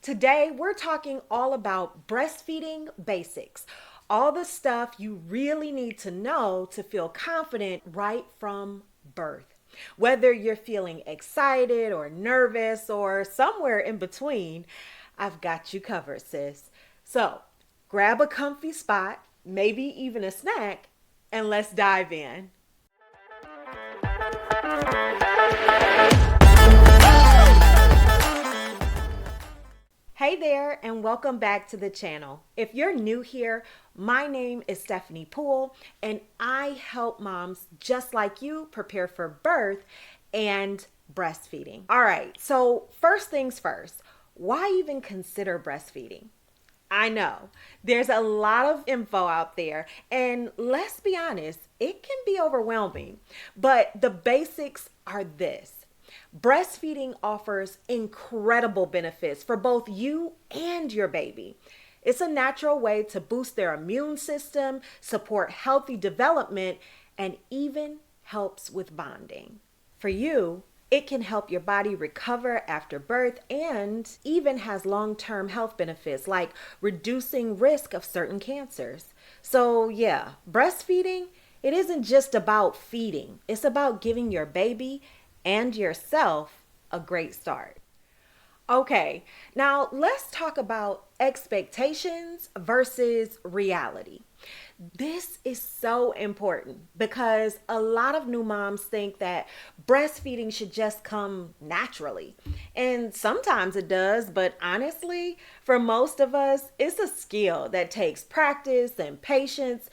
Today, we're talking all about breastfeeding basics, all the stuff you really need to know to feel confident right from birth. Whether you're feeling excited or nervous or somewhere in between, I've got you covered, sis. So grab a comfy spot, maybe even a snack, and let's dive in. Hey there, and welcome back to the channel. If you're new here, my name is Stephanie Poole, and I help moms just like you prepare for birth and breastfeeding. All right, so first things first, why even consider breastfeeding? I know there's a lot of info out there, and let's be honest, it can be overwhelming, but the basics are this. Breastfeeding offers incredible benefits for both you and your baby. It's a natural way to boost their immune system, support healthy development, and even helps with bonding. For you, it can help your body recover after birth and even has long-term health benefits like reducing risk of certain cancers. So yeah, breastfeeding, it isn't just about feeding. It's about giving your baby and yourself a great start. Okay, now let's talk about expectations versus reality. This is so important because a lot of new moms think that breastfeeding should just come naturally. And sometimes it does, but honestly, for most of us, it's a skill that takes practice and patience,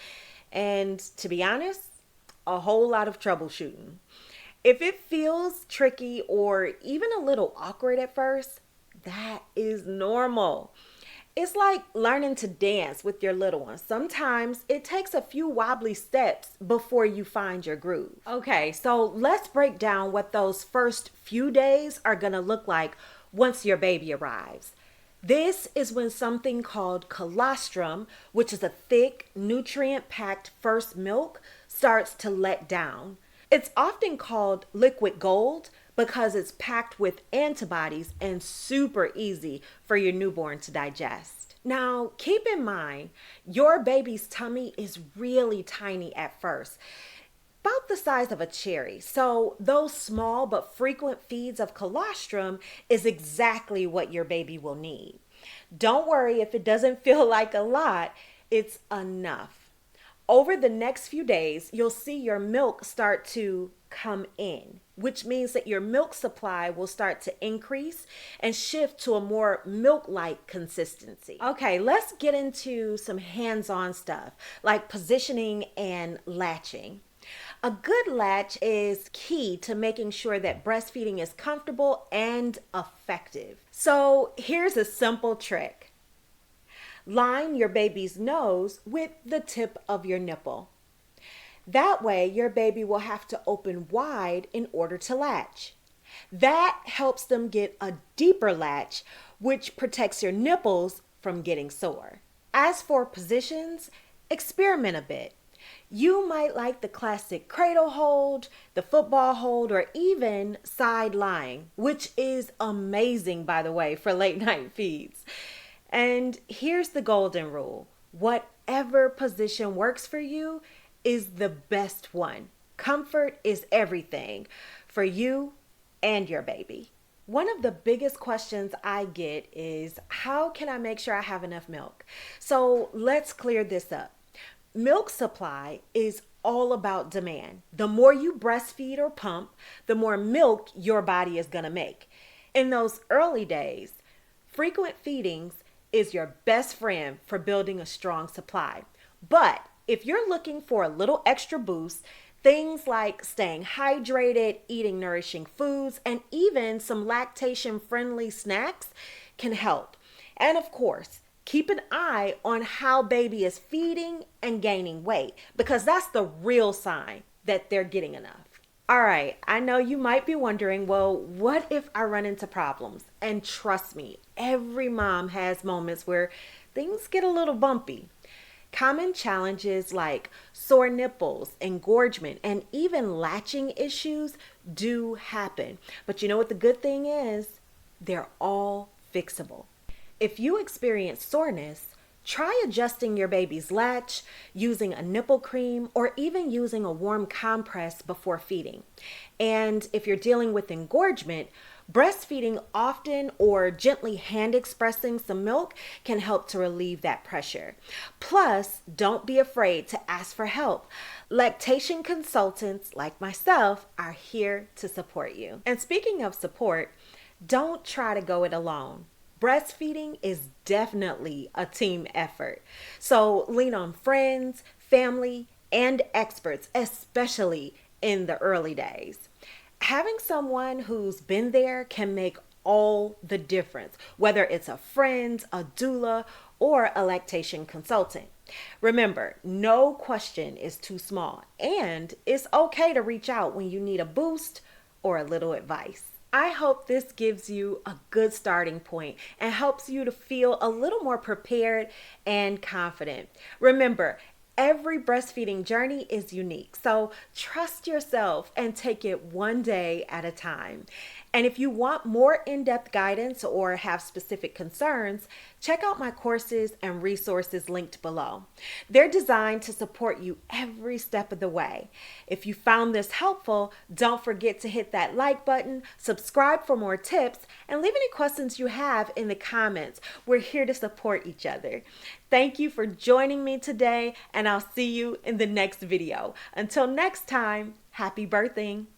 and to be honest, a whole lot of troubleshooting. If it feels tricky or even a little awkward at first, that is normal. It's like learning to dance with your little ones. Sometimes it takes a few wobbly steps before you find your groove. Okay, so let's break down what those first few days are gonna look like once your baby arrives. This is when something called colostrum, which is a thick, nutrient-packed first milk, starts to let down. It's often called liquid gold because it's packed with antibodies and super easy for your newborn to digest. Now, keep in mind, your baby's tummy is really tiny at first, about the size of a cherry. So those small but frequent feeds of colostrum is exactly what your baby will need. Don't worry if it doesn't feel like a lot, it's enough. Over the next few days, you'll see your milk start to come in, which means that your milk supply will start to increase and shift to a more milk-like consistency. Okay, let's get into some hands-on stuff like positioning and latching. A good latch is key to making sure that breastfeeding is comfortable and effective. So here's a simple trick. Line your baby's nose with the tip of your nipple. That way, your baby will have to open wide in order to latch. That helps them get a deeper latch, which protects your nipples from getting sore. As for positions, experiment a bit. You might like the classic cradle hold, the football hold, or even side lying, which is amazing, by the way, for late night feeds. And here's the golden rule. Whatever position works for you is the best one. Comfort is everything for you and your baby. One of the biggest questions I get is, how can I make sure I have enough milk? So let's clear this up. Milk supply is all about demand. The more you breastfeed or pump, the more milk your body is going to make. In those early days, frequent feedings is your best friend for building a strong supply. But if you're looking for a little extra boost, things like staying hydrated, eating nourishing foods, and even some lactation-friendly snacks can help. And of course, keep an eye on how baby is feeding and gaining weight, because that's the real sign that they're getting enough. All right, I know you might be wondering, well, what if I run into problems? And trust me, every mom has moments where things get a little bumpy. Common challenges like sore nipples, engorgement, and even latching issues do happen. But you know what the good thing is? They're all fixable. If you experience soreness, try adjusting your baby's latch, using a nipple cream, or even using a warm compress before feeding. And if you're dealing with engorgement, breastfeeding often or gently hand expressing some milk can help to relieve that pressure. Plus, don't be afraid to ask for help. Lactation consultants like myself are here to support you. And speaking of support, don't try to go it alone. Breastfeeding is definitely a team effort. So lean on friends, family, and experts, especially in the early days. Having someone who's been there can make all the difference, whether it's a friend, a doula, or a lactation consultant. Remember, no question is too small, and it's okay to reach out when you need a boost or a little advice. I hope this gives you a good starting point and helps you to feel a little more prepared and confident. Remember, every breastfeeding journey is unique, so trust yourself and take it one day at a time. And if you want more in-depth guidance or have specific concerns, check out my courses and resources linked below. They're designed to support you every step of the way. If you found this helpful, don't forget to hit that like button, subscribe for more tips, and leave any questions you have in the comments. We're here to support each other. Thank you for joining me today, and I'll see you in the next video. Until next time, happy birthing.